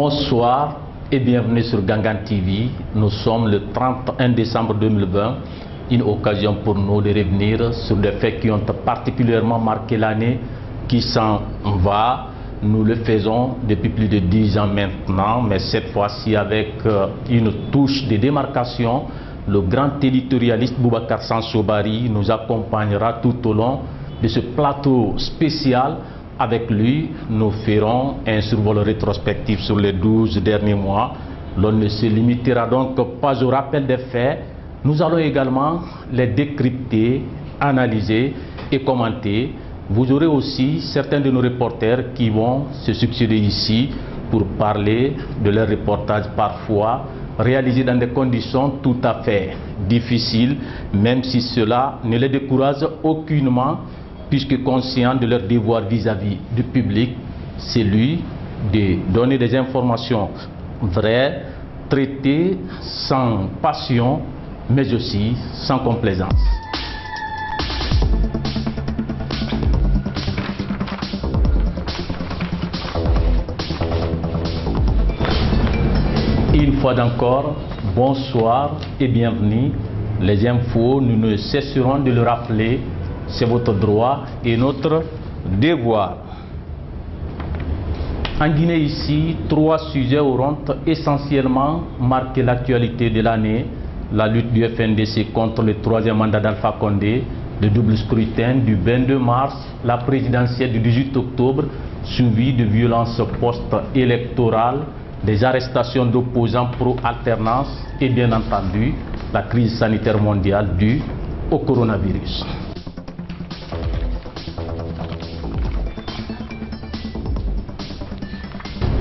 Bonsoir et bienvenue sur Gangan TV. Nous sommes le 31 décembre 2020, une occasion pour nous de revenir sur des faits qui ont particulièrement marqué l'année qui s'en va. Nous le faisons depuis plus de 10 ans maintenant, mais cette fois-ci avec une touche de démarcation. Le grand éditorialiste Boubacar Sansobari nous accompagnera tout au long de ce plateau spécial. Avec lui, nous ferons un survol rétrospectif sur les 12 derniers mois. L'on ne se limitera donc pas au rappel des faits. Nous allons également les décrypter, analyser et commenter. Vous aurez aussi certains de nos reporters qui vont se succéder ici pour parler de leurs reportages parfois réalisés dans des conditions tout à fait difficiles, même si cela ne les décourage aucunement, puisque conscient de leur devoir vis-à-vis du public, c'est lui de donner des informations vraies, traitées sans passion, mais aussi sans complaisance. Une fois encore, bonsoir et bienvenue. Les infos, nous ne cesserons de le rappeler. C'est votre droit et notre devoir. En Guinée ici, 3 sujets auront essentiellement marqué l'actualité de l'année. La lutte du FNDC contre le 3e mandat d'Alpha Condé, le double scrutin du 22 mars, la présidentielle du 18 octobre, suivi de violences post-électorales, des arrestations d'opposants pro-alternance et bien entendu la crise sanitaire mondiale due au coronavirus.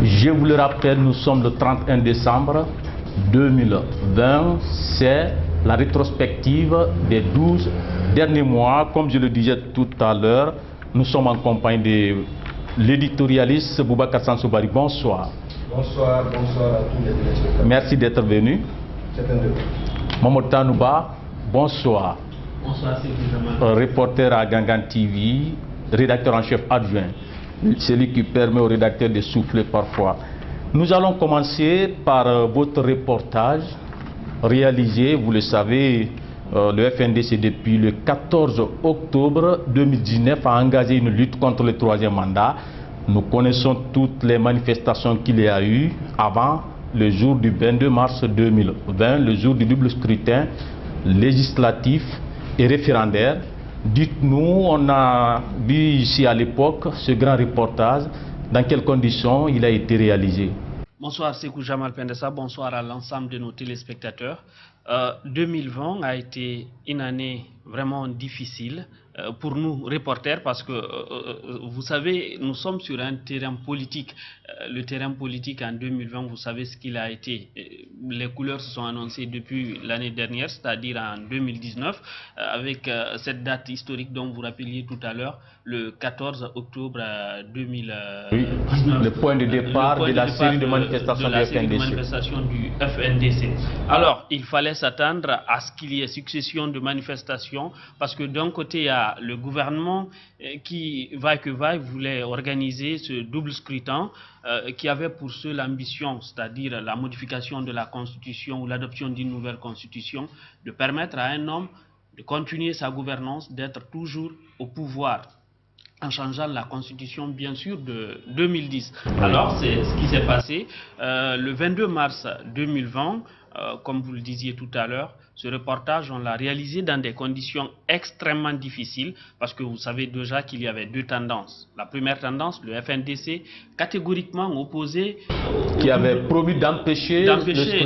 Je vous le rappelle, nous sommes le 31 décembre 2020. C'est la rétrospective des 12 derniers mois. Comme je le disais tout à l'heure, nous sommes en compagnie de l'éditorialiste Boubacar Sansobari. Bonsoir. Bonsoir, bonsoir à tous les téléspectateurs. Merci d'être venu. C'est un devoir. Mamadou Tanouba, bonsoir. Bonsoir, c'est reporter à Gangan TV, rédacteur en chef adjoint. Celui qui permet au rédacteur de souffler parfois. Nous allons commencer par votre reportage réalisé, vous le savez, le FNDC depuis le 14 octobre 2019 a engagé une lutte contre le 3e mandat. Nous connaissons toutes les manifestations qu'il y a eu avant le jour du 22 mars 2020, le jour du double scrutin législatif et référendaire. Dites-nous, on a vu ici à l'époque ce grand reportage, dans quelles conditions il a été réalisé? Bonsoir Sekou Jamal Pendessa, bonsoir à l'ensemble de nos téléspectateurs. 2020 a été une année vraiment difficile pour nous reporters parce que vous savez, nous sommes sur un terrain politique. Le terrain politique en 2020, vous savez ce qu'il a été. Les couleurs se sont annoncées depuis l'année dernière, c'est-à-dire en 2019, avec cette date historique dont vous rappeliez tout à l'heure, le 14 octobre 2019. Oui, le point de départ de la série de manifestations du FNDC. Alors, il fallait s'attendre à ce qu'il y ait succession de manifestations parce que d'un côté, il y a le gouvernement qui, vaille que vaille, voulait organiser ce double scrutin qui avait pour seule l'ambition, c'est-à-dire la modification de la Constitution ou l'adoption d'une nouvelle Constitution, de permettre à un homme de continuer sa gouvernance, d'être toujours au pouvoir, en changeant la constitution bien sûr de 2010. Alors c'est ce qui s'est passé le 22 mars 2020, comme vous le disiez tout à l'heure. Ce reportage, on l'a réalisé dans des conditions extrêmement difficiles parce que vous savez déjà qu'il y avait deux tendances. La première tendance, le FNDC, catégoriquement opposé, qui avait promis d'empêcher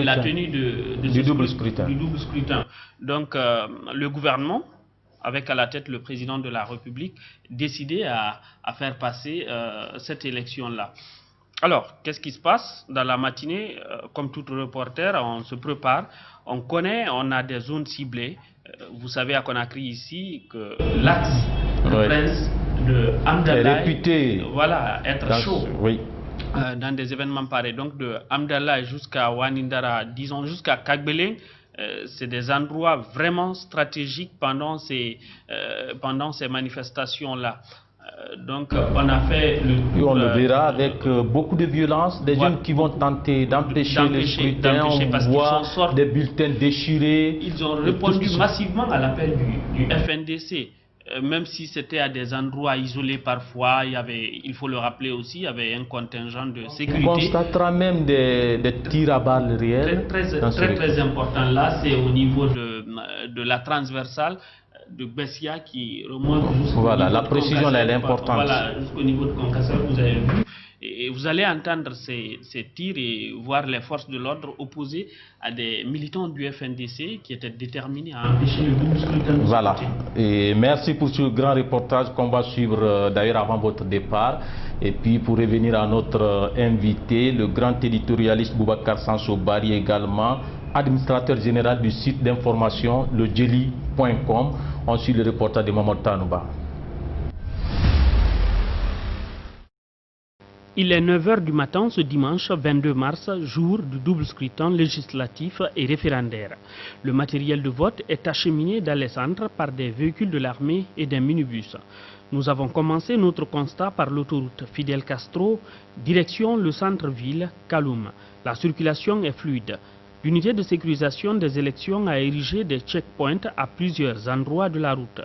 la tenue du double scrutin. Donc le gouvernement, avec à la tête le président de la République, décidé à faire passer cette élection-là. Alors, qu'est-ce qui se passe dans la matinée? Comme tout reporter, on se prépare, on connaît, on a des zones ciblées. Vous savez à Conakry ici que l'axe de Prince de Hamdallah est réputé, voilà, être chaud. Oui. Dans des événements pareils. Donc de Hamdallah jusqu'à Wanindara, disons jusqu'à Kagbeleng, c'est des endroits vraiment stratégiques pendant ces manifestations-là. Donc on a fait le tour. Et on le verra avec beaucoup de violence, des jeunes qui vont tenter d'empêcher le scrutin, on voit des bulletins déchirés. Ils ont répondu massivement à l'appel du FNDC. Même si c'était à des endroits isolés parfois, il faut le rappeler aussi, il y avait un contingent de sécurité. On constatera même des tirs à balles réelles. Très important. Là, c'est au niveau de la transversale de Bessia qui remonte jusqu'au niveau la de précision Concassel. elle est importante. Voilà, jusqu'au niveau de Concassel, vous avez vu. Et vous allez entendre ces tirs et voir les forces de l'ordre opposées à des militants du FNDC qui étaient déterminés à empêcher le double scrutin. Voilà. Et merci pour ce grand reportage qu'on va suivre d'ailleurs avant votre départ. Et puis pour revenir à notre invité, le grand éditorialiste Boubacar Sanso Bari également, administrateur général du site d'information ledjeli.com. On suit le reportage de Mamadou Tanouba. Il est 9 h du matin ce dimanche 22 mars, jour du double scrutin législatif et référendaire. Le matériel de vote est acheminé dans les centres par des véhicules de l'armée et des minibus. Nous avons commencé notre constat par l'autoroute Fidel Castro, direction le centre-ville Kaloum. La circulation est fluide. L'unité de sécurisation des élections a érigé des checkpoints à plusieurs endroits de la route.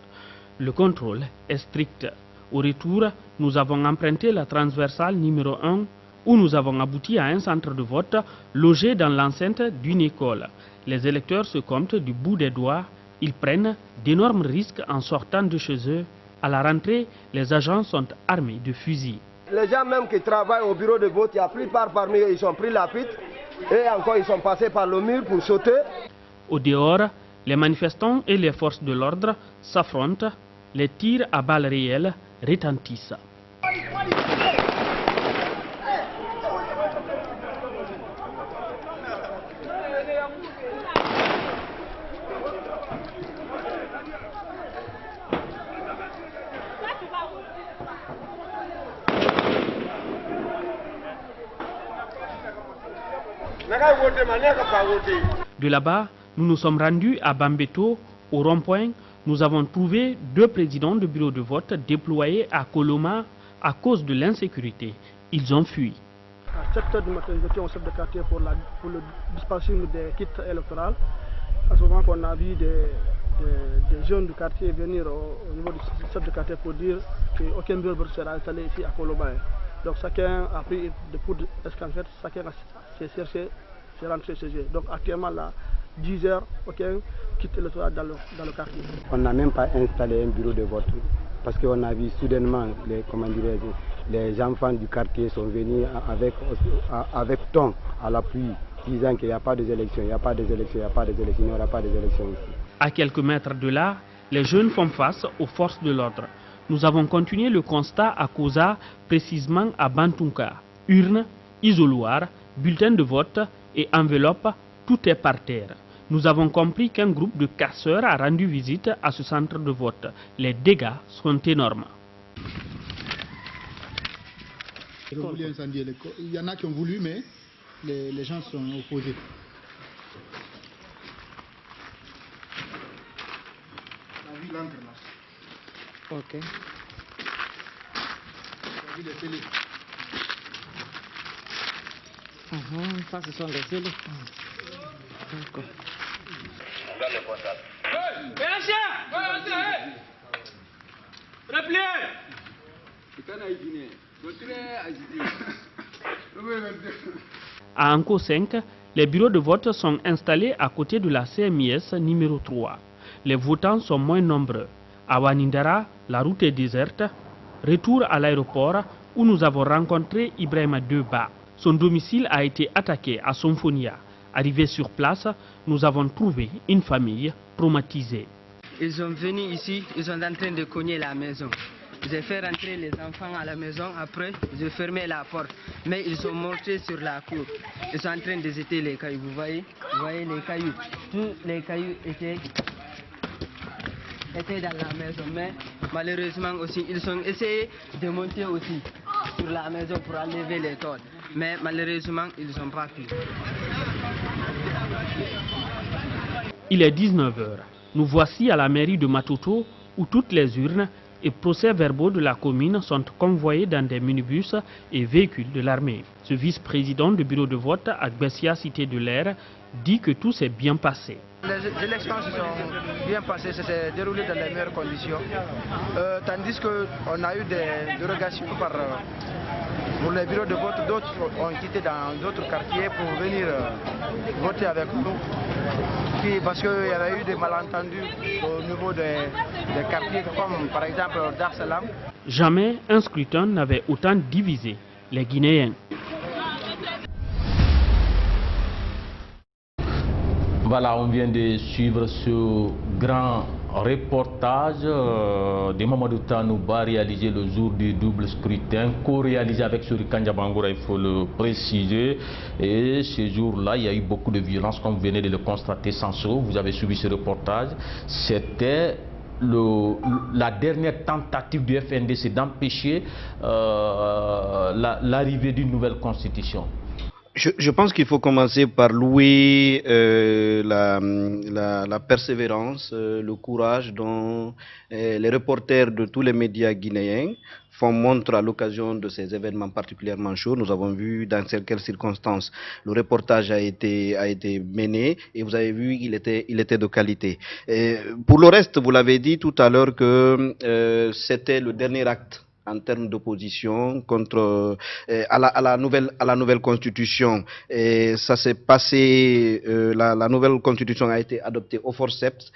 Le contrôle est strict. Au retour, nous avons emprunté la transversale numéro 1 où nous avons abouti à un centre de vote logé dans l'enceinte d'une école. Les électeurs se comptent du bout des doigts. Ils prennent d'énormes risques en sortant de chez eux. À la rentrée, les agents sont armés de fusils. Les gens même qui travaillent au bureau de vote, il y a plupart parmi eux, ils ont pris la fuite et encore ils sont passés par le mur pour sauter. Au dehors, les manifestants et les forces de l'ordre s'affrontent. Les tirs à balles réelles retentissent. De là-bas, nous nous sommes rendus à Bambeto, au rond-point. Nous avons trouvé 2 présidents de bureau de vote déployés à Koloma à cause de l'insécurité. Ils ont fui. À 7 h du matin, nous étions au chef de quartier pour le dispatching des kits électoraux. À ce moment qu'on a vu des jeunes du quartier venir au niveau du chef de quartier pour dire qu'aucun bureau de vote sera installé ici à Koloma. Donc chacun a pris des poudres d'escampette, chacun s'est cherché, s'est rentré chez eux. Donc actuellement là, 10 h, aucun kit électoral dans le quartier. On n'a même pas installé un bureau de vote parce qu'on a vu soudainement les enfants du quartier sont venus avec ton à l'appui disant qu'il n'y a pas d'élection, il n'y a pas d'élection, il n'y a pas d'élection, il n'y aura pas d'élection ici. À quelques mètres de là, les jeunes font face aux forces de l'ordre. Nous avons continué le constat à Koza, précisément à Bantunka. Urnes, isoloirs, bulletins de vote et enveloppes, tout est par terre. Nous avons compris qu'un groupe de casseurs a rendu visite à ce centre de vote. Les dégâts sont énormes. Ils ont voulu incendier l'école. Il y en a qui ont voulu, mais les gens sont opposés. La ville entre là. Ok. La ville est scellée. Ça, ce sont les scellés. D'accord. À Anko 5, les bureaux de vote sont installés à côté de la CMIS numéro 3. Les votants sont moins nombreux. À Wanindara, la route est déserte. Retour à l'aéroport où nous avons rencontré Ibrahima Deba. Son domicile a été attaqué à Somfonia. Arrivé sur place, nous avons trouvé une famille traumatisée. Ils sont venus ici, ils sont en train de cogner la maison. J'ai fait rentrer les enfants à la maison, après j'ai fermé la porte. Mais ils sont montés sur la cour. Ils sont en train de jeter les cailloux, vous voyez les cailloux. Tous les cailloux étaient dans la maison. Mais malheureusement aussi, ils ont essayé de monter aussi sur la maison pour enlever les tôles. Mais malheureusement, ils n'ont pas pu. Il est 19 h. Nous voici à la mairie de Matoto où toutes les urnes, et procès-verbaux de la commune sont convoyés dans des minibus et véhicules de l'armée. Ce vice-président du bureau de vote à Gbessia, cité de l'Air, dit que tout s'est bien passé. Les élections se sont bien passées, ça s'est déroulé dans les meilleures conditions, tandis qu'on a eu des dérogations pour les bureaux de vote. D'autres ont quitté dans d'autres quartiers pour venir voter avec nous, parce qu'il y avait eu des malentendus au niveau des quartiers, comme par exemple Dar Salam. Jamais un scrutin n'avait autant divisé les Guinéens. Voilà, on vient de suivre ce grand reportage de Mamadou Tanouba réalisé le jour du double scrutin, co-réalisé avec Sori Kandiabangoura, il faut le préciser. Et ce jour-là, il y a eu beaucoup de violence, comme vous venez de le constater, Sanso. Vous avez suivi ce reportage. C'était la dernière tentative du FNDC d'empêcher l'arrivée d'une nouvelle constitution. Je pense qu'il faut commencer par louer la persévérance, le courage dont les reporters de tous les médias guinéens font montre à l'occasion de ces événements particulièrement chauds. Nous avons vu dans quelles circonstances le reportage a été mené et vous avez vu qu'il était de qualité. Pour le reste, vous l'avez dit tout à l'heure que c'était le dernier acte en termes d'opposition contre à la nouvelle constitution. Et ça s'est passé, la nouvelle constitution a été adoptée au forceps,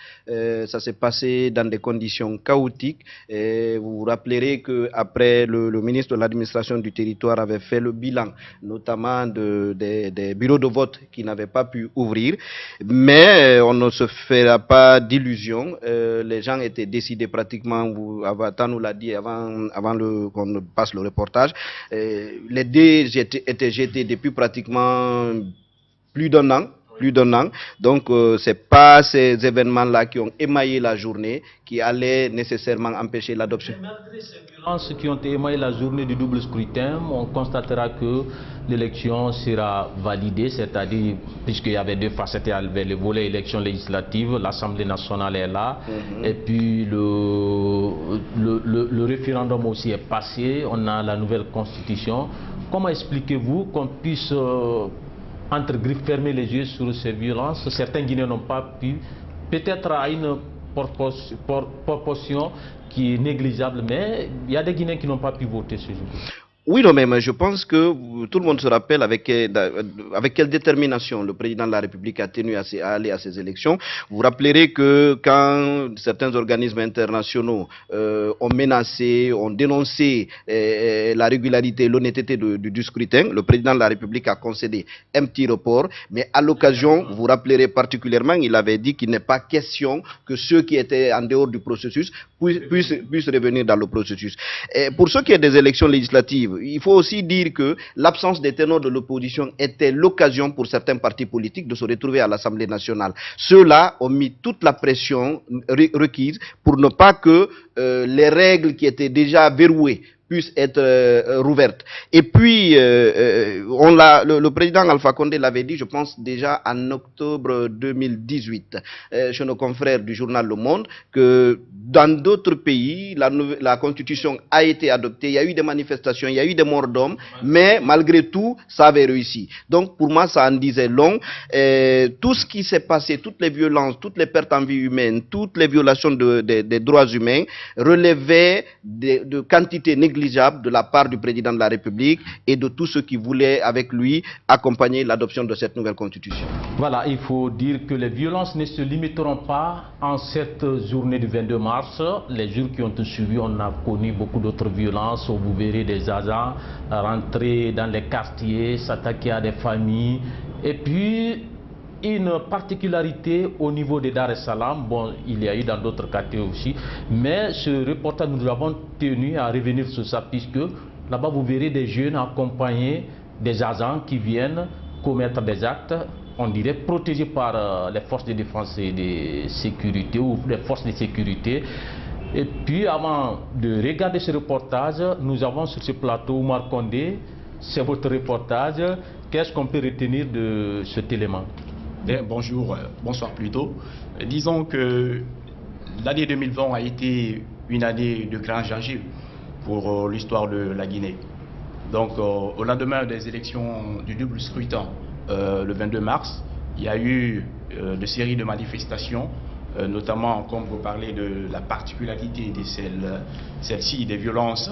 ça s'est passé dans des conditions chaotiques. Et vous vous rappellerez qu'après le ministre de l'administration du territoire avait fait le bilan, notamment des bureaux de vote qui n'avaient pas pu ouvrir. Mais on ne se fera pas d'illusions. Les gens étaient décidés pratiquement, Avatar nous l'a dit avant qu'on ne passe le reportage, les dés étaient jetés depuis pratiquement plus d'un an. Donc, ce n'est pas ces événements-là qui ont émaillé la journée qui allaient nécessairement empêcher l'adoption. Malgré ces violences qui ont émaillé la journée du double scrutin, on constatera que l'élection sera validée, c'est-à-dire, puisqu'il y avait deux facettes, il y avait le volet élection législative, l'Assemblée nationale est là, et puis le référendum aussi est passé, on a la nouvelle constitution. Comment expliquez-vous qu'on puisse entre griffes fermer les yeux sur ces violences? Certains Guinéens n'ont pas pu, peut-être à une proportion qui est négligeable, mais il y a des Guinéens qui n'ont pas pu voter ce jour. Oui, non, mais je pense que tout le monde se rappelle avec quelle détermination le président de la République a tenu à aller à ces élections. Vous vous rappellerez que quand certains organismes internationaux ont menacé, ont dénoncé la régularité et l'honnêteté du scrutin, le président de la République a concédé un petit report, mais à l'occasion, vous vous rappellerez particulièrement, il avait dit qu'il n'est pas question que ceux qui étaient en dehors du processus puissent revenir dans le processus. Et pour ce qui est des élections législatives, il faut aussi dire que l'absence des ténors de l'opposition était l'occasion pour certains partis politiques de se retrouver à l'Assemblée nationale. Ceux-là ont mis toute la pression requise pour ne pas que les règles qui étaient déjà verrouillées puissent être rouvertes. Et puis, le président Alpha Condé l'avait dit, je pense déjà en octobre 2018, chez nos confrères du journal Le Monde, que dans d'autres pays, la constitution a été adoptée, il y a eu des manifestations, il y a eu des morts d'hommes, mais malgré tout, ça avait réussi. Donc, pour moi, ça en disait long. Tout ce qui s'est passé, toutes les violences, toutes les pertes en vie humaine, toutes les violations des droits humains relevaient de quantités négligeables de la part du président de la République et de tous ceux qui voulaient avec lui accompagner l'adoption de cette nouvelle constitution. Voilà, il faut dire que les violences ne se limiteront pas en cette journée du 22 mars. Les jours qui ont suivi, on a connu beaucoup d'autres violences. Vous verrez des agents rentrer dans les quartiers, s'attaquer à des familles. Et puis, une particularité au niveau de Dar es Salaam, bon, il y a eu dans d'autres quartiers aussi, mais ce reportage, nous avons tenu à revenir sur ça, puisque là-bas, vous verrez des jeunes accompagnés des agents qui viennent commettre des actes, on dirait, protégés par les forces de défense et de sécurité ou les forces de sécurité. Et puis, avant de regarder ce reportage, nous avons sur ce plateau Oumar Condé, c'est votre reportage. Qu'est-ce qu'on peut retenir de cet élément? Bonjour, bonsoir plutôt. Disons que l'année 2020 a été une année de grands enjeux pour l'histoire de la Guinée. Donc au lendemain des élections du double scrutin, le 22 mars, il y a eu de séries de manifestations, notamment, comme vous parlez de la particularité de celle-ci, des violences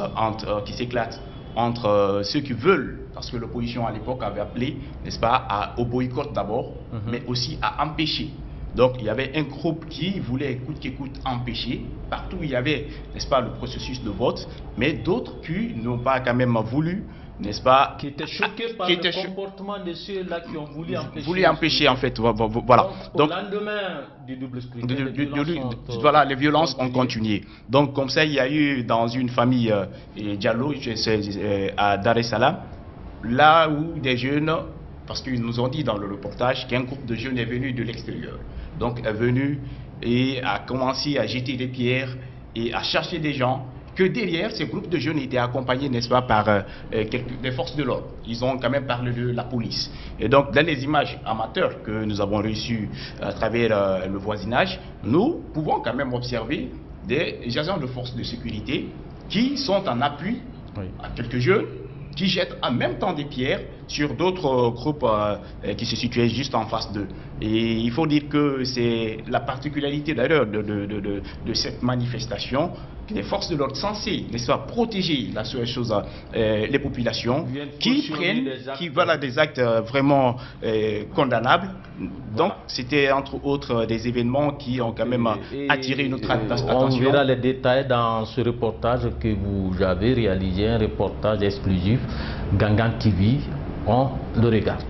qui s'éclatent entre ceux qui veulent, parce que l'opposition à l'époque avait appelé, n'est-ce pas, au boycott d'abord, mais aussi à empêcher. Donc il y avait un groupe qui voulait coûte que coûte empêcher, partout il y avait, n'est-ce pas, le processus de vote, mais d'autres qui n'ont pas quand même voulu, n'est-ce pas, qui étaient choqués par le comportement de ceux-là qui ont voulu empêcher en fait, voilà. Donc, au lendemain du double scrutin, voilà, les violences ont continué. Donc comme ça, il y a eu dans une famille Diallo, à Dar es Salaam, là où des jeunes, parce qu'ils nous ont dit dans le reportage qu'un groupe de jeunes est venu de l'extérieur. Donc est venu et a commencé à jeter des pierres et à chercher des gens, que derrière ces groupes de jeunes étaient accompagnés, n'est-ce pas, par des forces de l'ordre. Ils ont quand même parlé de la police. Et donc dans les images amateurs que nous avons reçues à travers le voisinage, nous pouvons quand même observer des agents de force de sécurité qui sont en appui à quelques jeunes, qui jettent en même temps des pierres sur d'autres groupes qui se situaient juste en face d'eux. Et il faut dire que c'est la particularité d'ailleurs de cette manifestation, que les forces de l'ordre censées, n'est-ce pas, protéger la seule chose, les populations, qui voilà, des actes vraiment condamnables. Donc c'était entre autres des événements qui ont quand même attiré notre attention. On verra les détails dans ce reportage que vous avez réalisé, un reportage exclusif, Gangan TV. On le regarde.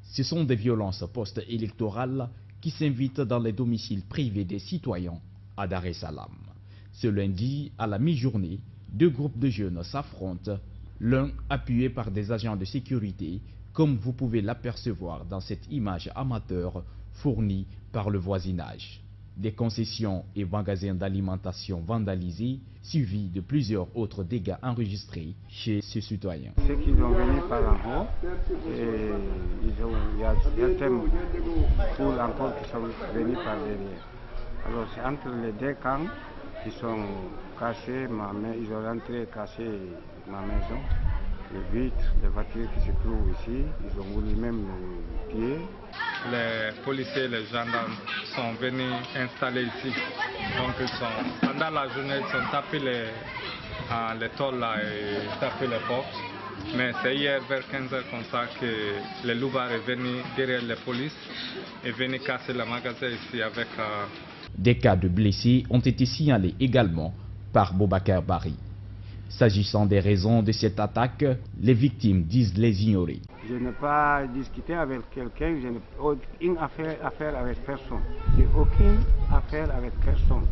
Ce sont des violences post-électorales qui s'invitent dans les domiciles privés des citoyens à Dar es Salaam. Ce lundi, à la mi-journée, deux groupes de jeunes s'affrontent, l'un appuyé par des agents de sécurité, comme vous pouvez l'apercevoir dans cette image amateur fournie par le voisinage. Des concessions et magasins d'alimentation vandalisés, suivis de plusieurs autres dégâts enregistrés chez ce citoyen. Ceux qui sont venus par en haut, il y a certaines poules encore qui sont venus par derrière. Alors c'est entre les deux camps, ils sont cassés ils ont rentré et cassé ma maison, les vitres, les voitures qui se trouvent ici, ils ont voulu même me piller. Les policiers et les gendarmes sont venus installer ici. Donc pendant la journée, ils ont tapé les tôles là et tapé les portes. Mais c'est hier vers 15h comme ça que le loupard est venu derrière les polices et venu casser le magasin ici avec... Des cas de blessés ont été signalés également par Boubacar Barry. S'agissant des raisons de cette attaque, les victimes disent les ignorer. Je n'ai pas discuté avec quelqu'un, je n'ai aucune affaire avec personne. J'ai aucune affaire avec personne.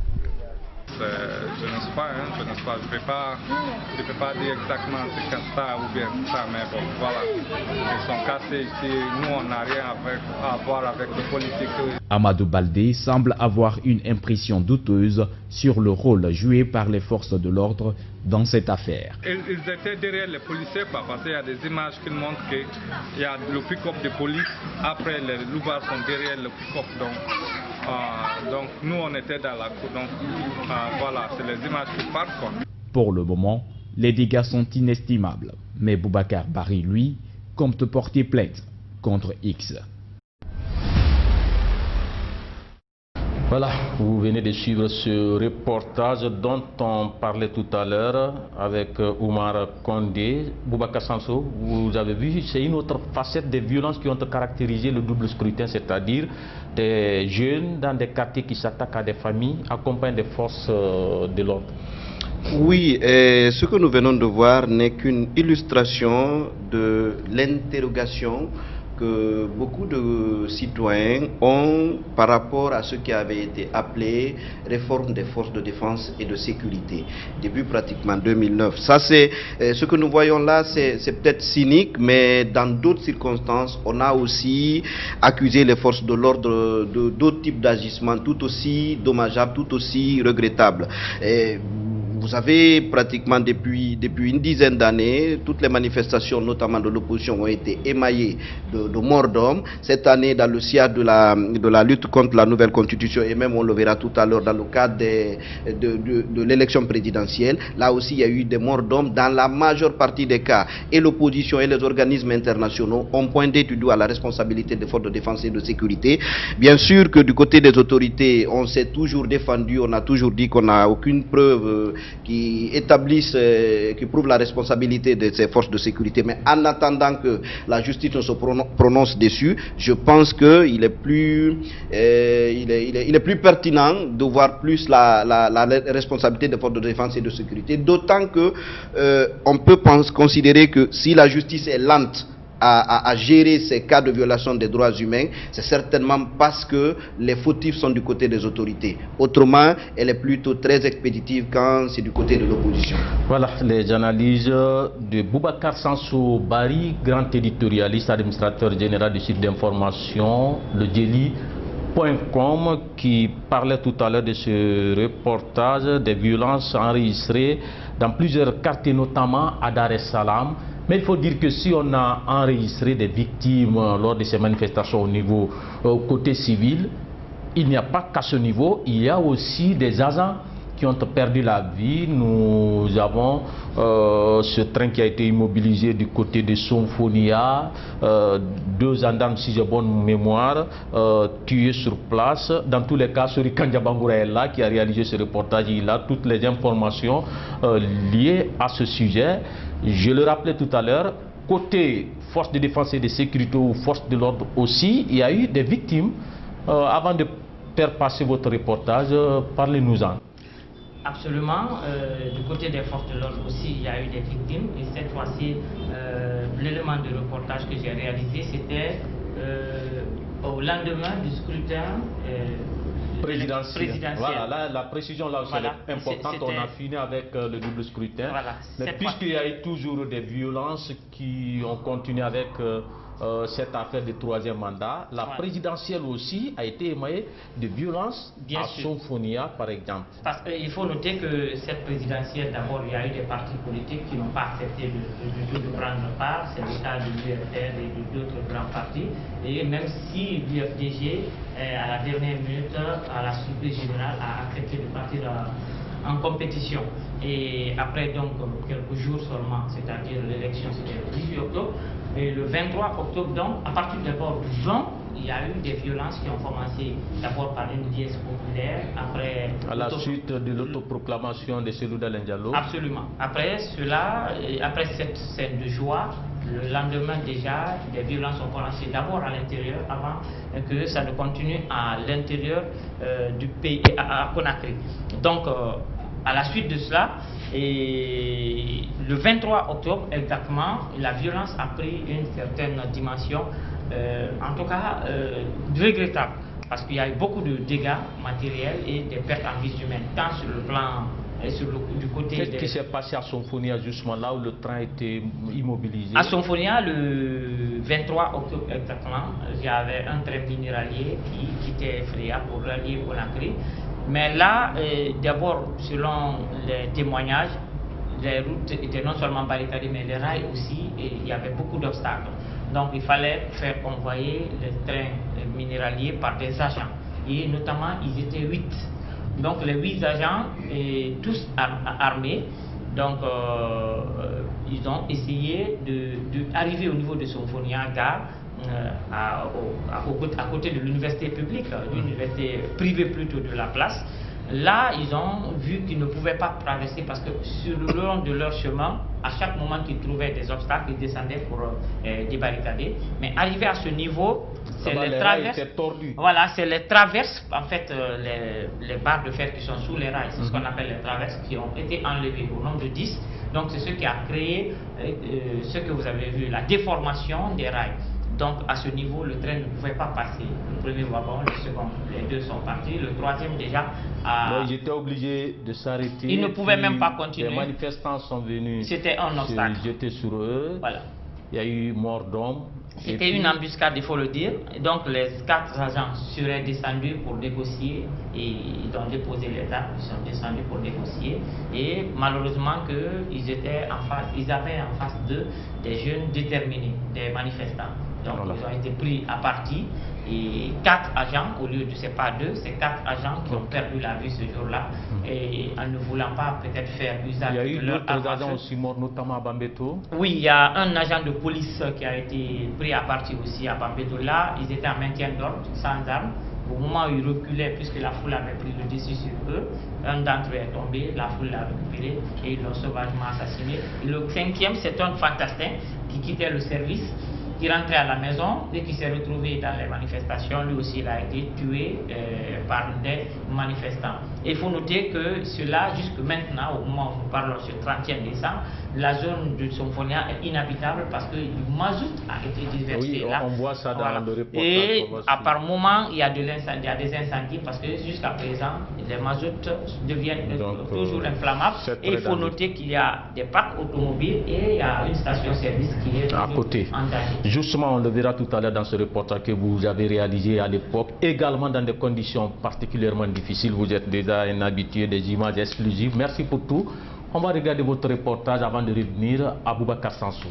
Je ne sais pas, je ne peux pas dire exactement c'est comme ça ou bien ça, mais bon, voilà. Ils sont cassés ici, nous on n'a rien à voir avec les politiques. Amadou Baldé semble avoir une impression douteuse sur le rôle joué par les forces de l'ordre dans cette affaire. Ils étaient derrière les policiers, parce qu'il y a des images qui montrent qu'il y a le pick-up de police, après les loupards sont derrière le pick-up. Donc nous on était dans la cour, donc voilà, c'est les images qui partent quoi. Pour le moment, les dégâts sont inestimables, mais Boubacar Barry, lui, compte porter plainte contre X. Voilà, vous venez de suivre ce reportage dont on parlait tout à l'heure avec Oumar Condé. Boubacar Sanso, vous avez vu, c'est une autre facette des violences qui ont caractérisé le double scrutin, c'est-à-dire des jeunes dans des quartiers qui s'attaquent à des familles, accompagnés des forces de l'ordre. Oui, ce que nous venons de voir n'est qu'une illustration de l'interrogation que beaucoup de citoyens ont par rapport à ce qui avait été appelé réforme des forces de défense et de sécurité depuis pratiquement 2009. Ça, c'est ce que nous voyons là, c'est peut-être cynique, mais dans d'autres circonstances, on a aussi accusé les forces de l'ordre d'autres types d'agissements tout aussi dommageables, tout aussi regrettables. vous avez pratiquement depuis une dizaine d'années, toutes les manifestations, notamment de l'opposition, ont été émaillées de morts d'hommes. Cette année, dans le sillage de la lutte contre la nouvelle constitution, et même on le verra tout à l'heure dans le cadre de l'élection présidentielle, là aussi il y a eu des morts d'hommes dans la majeure partie des cas. Et l'opposition et les organismes internationaux ont pointé du doigt la responsabilité des forces de défense et de sécurité. Bien sûr que du côté des autorités, on s'est toujours défendu, on a toujours dit qu'on n'a aucune preuve qui prouve la responsabilité de ces forces de sécurité. Mais en attendant que la justice ne se prononce dessus, je pense qu'il est plus pertinent de voir plus la responsabilité des forces de défense et de sécurité. D'autant que on peut considérer que si la justice est lente à gérer ces cas de violation des droits humains, c'est certainement parce que les fautifs sont du côté des autorités. Autrement, elle est plutôt très expéditive quand c'est du côté de l'opposition. Voilà les analyses de Boubacar Sansou Bari, grand éditorialiste, administrateur général du site d'information, le Djeli.com, qui parlait tout à l'heure de ce reportage des violences enregistrées dans plusieurs quartiers, notamment à Dar es Salaam. Mais il faut dire que si on a enregistré des victimes lors de ces manifestations côté civil, il n'y a pas qu'à ce niveau, il y a aussi des agents qui ont perdu la vie. Nous avons ce train qui a été immobilisé du côté de Sonfonia, 2 gendarmes, si j'ai bonne mémoire, tués sur place. Dans tous les cas, Sori Kandiabangoura est là, qui a réalisé ce reportage. Il a toutes les informations liées à ce sujet. Je le rappelais tout à l'heure, côté force de défense et de sécurité ou force de l'ordre aussi, il y a eu des victimes. Avant de faire passer votre reportage, parlez-nous-en. Absolument. Du côté des forces de l'ordre aussi, il y a eu des victimes. Et cette fois-ci, l'élément de reportage que j'ai réalisé, c'était au lendemain du scrutin présidentiel. Voilà, là, la précision là aussi est importante. On a fini avec le double scrutin. Voilà, mais puisqu'il y a eu toujours des violences qui ont continué avec cette affaire de 3e mandat, la présidentielle aussi a été émaillée de violences à Sonfonia, par exemple. Parce qu'il faut noter que cette présidentielle, d'abord, il y a eu des partis politiques qui n'ont pas accepté de prendre part. C'est le cas de l'UFR et d'autres grands partis. Et même si l'UFDG, à la dernière minute, à la surprise générale, a accepté de partir en compétition. Et après donc quelques jours seulement, c'est-à-dire l'élection c'était le 18 octobre, et le 23 octobre donc, à partir d'abord du 20, il y a eu des violences qui ont commencé d'abord par une dièse populaire, après... À la suite de l'autoproclamation de Cellou Dalein Diallo. Absolument. Après cela, après cette scène de joie, le lendemain déjà, des violences ont commencé d'abord à l'intérieur avant que ça ne continue à l'intérieur du pays, à Conakry. Donc, à la suite de cela, et le 23 octobre exactement, la violence a pris une certaine dimension, en tout cas regrettable, parce qu'il y a eu beaucoup de dégâts matériels et des pertes en vies humaines, tant sur le plan et du côté... Qu'est-ce qui s'est passé à Sonfonia, justement, là où le train a été immobilisé? À Sonfonia, le 23 octobre exactement, il y avait un train minéralier qui était effrayable pour rallier Conakry. Mais là, d'abord, selon les témoignages, les routes étaient non seulement barricadées, mais les rails aussi, et il y avait beaucoup d'obstacles. Donc il fallait faire convoyer les trains minéraliers par des agents. Et notamment, ils étaient 8. Donc les 8 agents, tous armés, donc ils ont essayé d'arriver au niveau de Sonfonia Gare, à côté de l'université publique, l'université privée plutôt de la place. Là, ils ont vu qu'ils ne pouvaient pas traverser parce que sur le long de leur chemin, à chaque moment qu'ils trouvaient des obstacles, ils descendaient pour débarricader. Mais arrivé à ce niveau, c'est les traverses. Voilà, c'est les traverses, en fait, les barres de fer qui sont sous les rails, c'est ce qu'on appelle les traverses, qui ont été enlevées au nombre de 10. Donc c'est ce qui a créé ce que vous avez vu, la déformation des rails. Donc à ce niveau, le train ne pouvait pas passer. Le premier wagon, le second, les deux sont partis. Le troisième déjà ils étaient obligés de s'arrêter. Ils ne pouvaient même pas continuer. Les manifestants sont venus. C'était un obstacle. Jeter sur eux. Voilà. il y a eu mort d'homme. C'était une embuscade, il faut le dire. Donc les 4 agents seraient descendus pour négocier et ils ont déposé les armes, ils sont descendus pour négocier. Et malheureusement ils avaient en face d'eux des jeunes déterminés, des manifestants. Donc ils ont été pris à partie et 4 agents, au lieu de c'est pas 2, c'est 4 agents qui ont perdu la vie ce jour-là et en ne voulant pas peut-être faire usage de leur arme. Il y a eu d'autres agents aussi morts, notamment à Bambeto. Oui, il y a un agent de police qui a été pris à partie aussi à Bambeto. Là, ils étaient en maintien d'ordre, sans armes. Au moment où ils reculaient, puisque la foule avait pris le dessus sur eux, un d'entre eux est tombé, la foule l'a récupéré et ils l'ont sauvagement assassiné. Et le 5e, c'est un fantastin qui quittait le service, qui rentrait à la maison et qui s'est retrouvé dans les manifestations. Lui aussi, il a été tué par des manifestants. Et il faut noter que cela, jusque maintenant, au moment où nous parlons, ce 31 décembre, la zone de Somfonia est inhabitable parce que du mazout a été déversé là. On voit ça dans le reportage. Et par moment, il y a des incendies parce que jusqu'à présent, les mazoutes deviennent toujours inflammables. Et il faut noter qu'il y a des parcs automobiles et il y a une station-service qui est à côté. En danger. Justement, on le verra tout à l'heure dans ce reportage que vous avez réalisé à l'époque, également dans des conditions particulièrement difficiles. Vous êtes déjà un habitué des images exclusives. Merci pour tout. On va regarder votre reportage avant de revenir à Boubacar Sansou.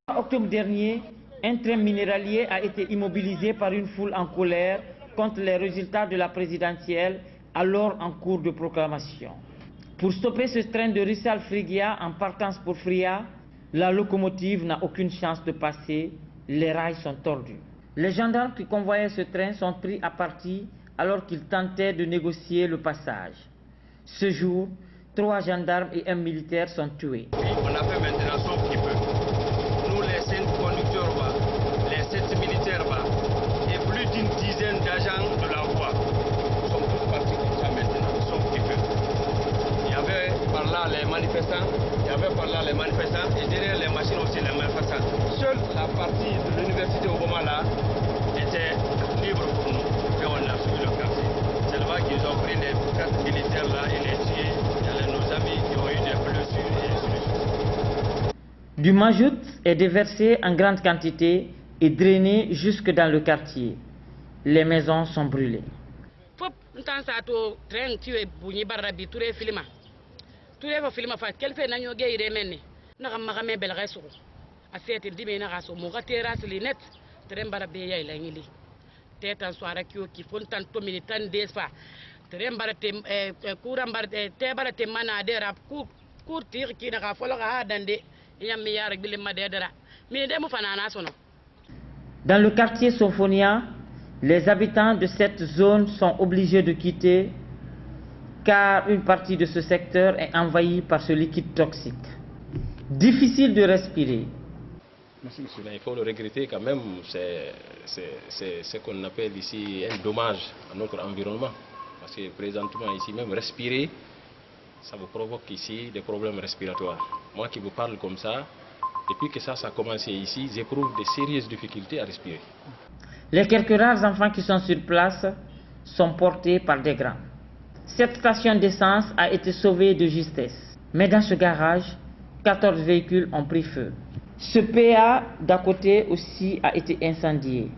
En octobre dernier, un train minéralier a été immobilisé par une foule en colère contre les résultats de la présidentielle, alors en cours de proclamation. Pour stopper ce train de Rissal Frigia en partance pour Fria, la locomotive n'a aucune chance de passer, les rails sont tordus. Les gendarmes qui convoyaient ce train sont pris à partie alors qu'ils tentaient de négocier le passage. Ce jour, 3 gendarmes et 1 militaire sont tués. On a fait maintenant son petit peu. Nous, les 5 conducteurs, les 7 militaires et plus d'une dizaine d'agents de la voie sont tous partis comme ça maintenant, son petit peu. Il y avait par là les manifestants, et derrière les machines aussi les manifestants. Seule la partie de l'université au moment là était libre pour nous et on a suivi le quartier. C'est là qu'ils ont pris les 4 militaires là et les tués. Il y a nos amis qui ont eu des blessures et ainsi de suite. Du mazout est déversé en grande quantité et drainé jusque dans le quartier. Les maisons sont brûlées. Touré fa filma fa kelfe na nyoge ire menni na kam ma xame bel resu a seti dime na gaso mo gatera sli net trembara be yay la ngili tetan soara kyo ki fontan to militan despa trembara te kuram te bara te mana de rap kur tir ki na ga folo ga dande yam mi yar bil ma de dara mi de mo fanana sono. Dans le quartier Somfonia, les habitants de cette zone sont obligés de quitter car une partie de ce secteur est envahie par ce liquide toxique. Difficile de respirer. Merci, monsieur. Il faut le regretter quand même, c'est ce qu'on appelle ici un dommage à notre environnement. Parce que présentement ici même, respirer, ça vous provoque ici des problèmes respiratoires. Moi qui vous parle comme ça, depuis que ça a commencé ici, j'éprouve de sérieuses difficultés à respirer. Les quelques rares enfants qui sont sur place sont portés par des grands. Cette station d'essence a été sauvée de justesse. Mais dans ce garage, 14 véhicules ont pris feu. Ce PA d'à côté aussi a été incendié.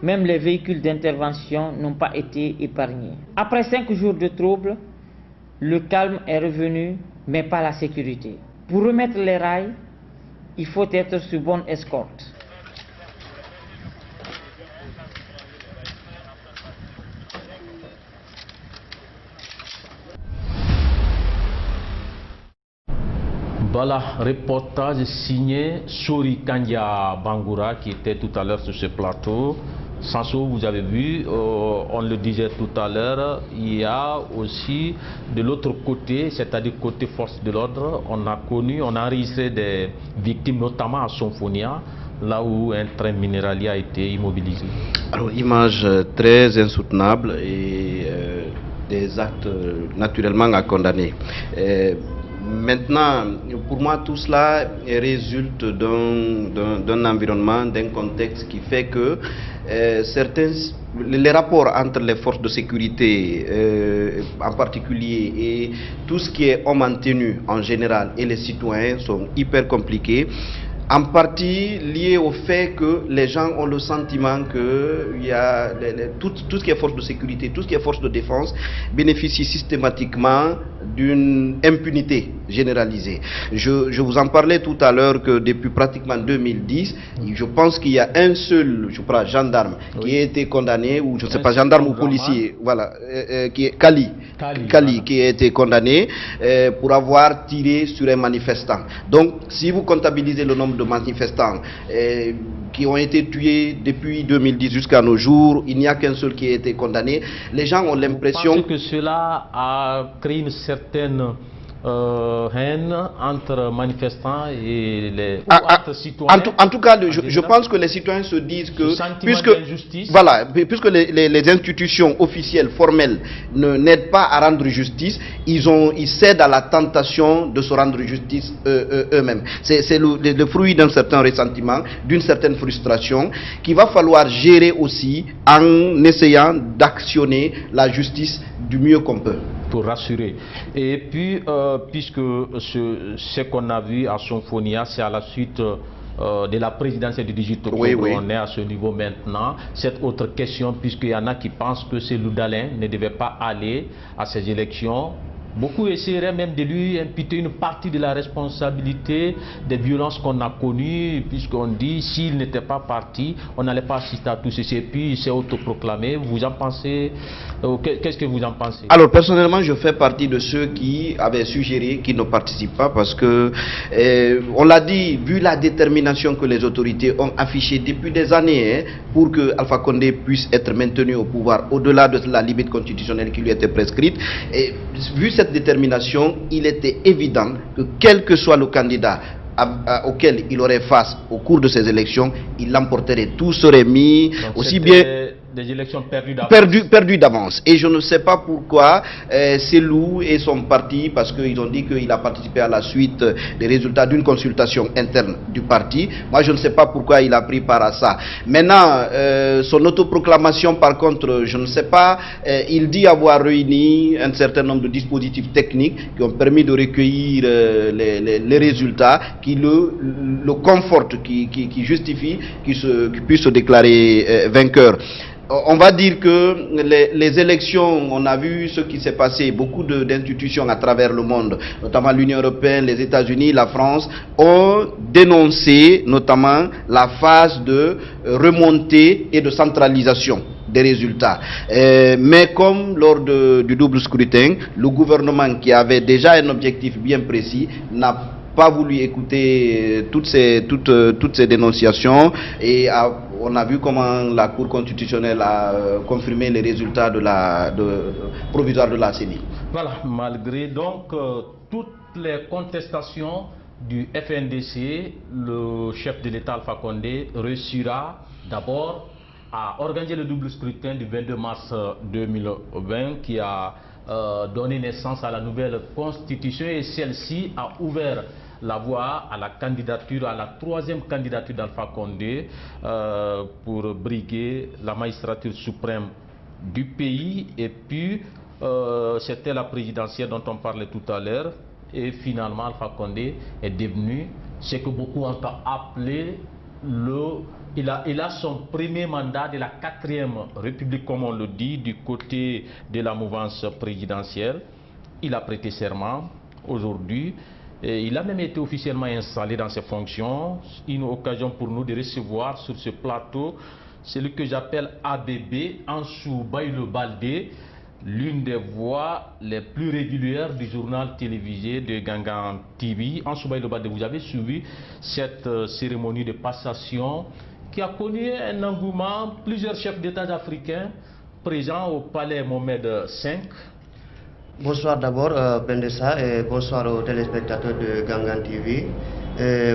Même les véhicules d'intervention n'ont pas été épargnés. Après 5 jours de troubles, le calme est revenu, mais pas la sécurité. Pour remettre les rails, il faut être sous bonne escorte. Voilà, reportage signé Sori Kandia Bangoura qui était tout à l'heure sur ce plateau. Sansou, vous avez vu, on le disait tout à l'heure, il y a aussi de l'autre côté, c'est-à-dire côté force de l'ordre, on a enregistré des victimes, notamment à Somfonia, là où un train minéralier a été immobilisé. Alors, image très insoutenable et des actes naturellement à condamner. Maintenant, pour moi, tout cela résulte d'un environnement, d'un contexte qui fait que les rapports entre les forces de sécurité en particulier et tout ce qui est homme en tenue en général et les citoyens sont hyper compliqués. En partie lié au fait que les gens ont le sentiment que tout ce qui est force de sécurité, tout ce qui est force de défense bénéficie systématiquement d'une impunité généralisée. Je vous en parlais tout à l'heure que depuis pratiquement 2010, je pense qu'il y a un seul, je crois, gendarme qui a été condamné, ou je ne sais pas, gendarme ou policier, voilà, qui est Kali, qui a été condamné pour avoir tiré sur un manifestant. Donc, si vous comptabilisez le nombre de manifestants qui ont été tués depuis 2010 jusqu'à nos jours, il n'y a qu'un seul qui a été condamné. Les gens ont l'impression que cela a créé une certaine haine entre manifestants et entre citoyens. En tout cas, je pense que les citoyens se disent que puisque les institutions officielles, formelles, n'aident pas à rendre justice, ils cèdent à la tentation de se rendre justice eux-mêmes. C'est le fruit d'un certain ressentiment, d'une certaine frustration, qu'il va falloir gérer aussi en essayant d'actionner la justice du mieux qu'on peut. Pour rassurer. Et puis, puisque ce qu'on a vu à Sonfonia, c'est à la suite de la présidentielle du 18 octobre, on est à ce niveau maintenant. Cette autre question, puisqu'il y en a qui pensent que c'est Loudalin ne devait pas aller à ces élections. Beaucoup essaieraient même de lui imputer une partie de la responsabilité des violences qu'on a connues, puisqu'on dit s'il n'était pas parti, on n'allait pas assister à tout ceci. Et puis il s'est autoproclamé. Vous en pensez? Qu'est-ce que vous en pensez? Alors personnellement, je fais partie de ceux qui avaient suggéré qu'il ne participe pas parce que, on l'a dit, vu la détermination que les autorités ont affichée depuis des années pour que Alpha Condé puisse être maintenu au pouvoir au-delà de la limite constitutionnelle qui lui était prescrite, et vu cette détermination, il était évident que quel que soit le candidat auquel il aurait face au cours de ces élections, il l'emporterait. Tout serait mis. Donc aussi bien des élections perdues d'avance. Et je ne sais pas pourquoi Selou et son parti, parce qu'ils ont dit qu'il a participé à la suite des résultats d'une consultation interne du parti. Moi, je ne sais pas pourquoi il a pris part à ça. Maintenant, son autoproclamation, par contre, je ne sais pas. Il dit avoir réuni un certain nombre de dispositifs techniques qui ont permis de recueillir les résultats qui le confortent, qui justifient qu'il puisse se déclarer vainqueur. On va dire que les élections, on a vu ce qui s'est passé, beaucoup d'institutions à travers le monde, notamment l'Union européenne, les États-Unis, la France, ont dénoncé notamment la phase de remontée et de centralisation des résultats. Mais comme lors du double scrutin, le gouvernement qui avait déjà un objectif bien précis n'a pas voulu écouter toutes ces dénonciations et on a vu comment la Cour constitutionnelle a confirmé les résultats provisoires de la CENI. Voilà, malgré donc toutes les contestations du FNDC, le chef de l'État Alpha Condé réussira d'abord à organiser le double scrutin du 22 mars 2020 qui a donné naissance à la nouvelle constitution et celle-ci a ouvert la voie à la candidature, à la troisième candidature d'Alpha Condé pour briguer la magistrature suprême du pays. Et puis, c'était la présidentielle dont on parlait tout à l'heure. Et finalement, Alpha Condé est devenu ce que beaucoup ont appelé il a son premier mandat de la 4e République, comme on le dit, du côté de la mouvance présidentielle. Il a prêté serment aujourd'hui. Et il a même été officiellement installé dans ses fonctions. Une occasion pour nous de recevoir sur ce plateau celui que j'appelle ABB, Ansou Baïlo Baldé, l'une des voix les plus régulières du journal télévisé de Gangan TV. Ansou Baïlo Baldé, vous avez suivi cette cérémonie de passation qui a connu un engouement, plusieurs chefs d'État africains présents au palais Mohamed V. Bonsoir d'abord Pendessa et bonsoir aux téléspectateurs de Gangan TV.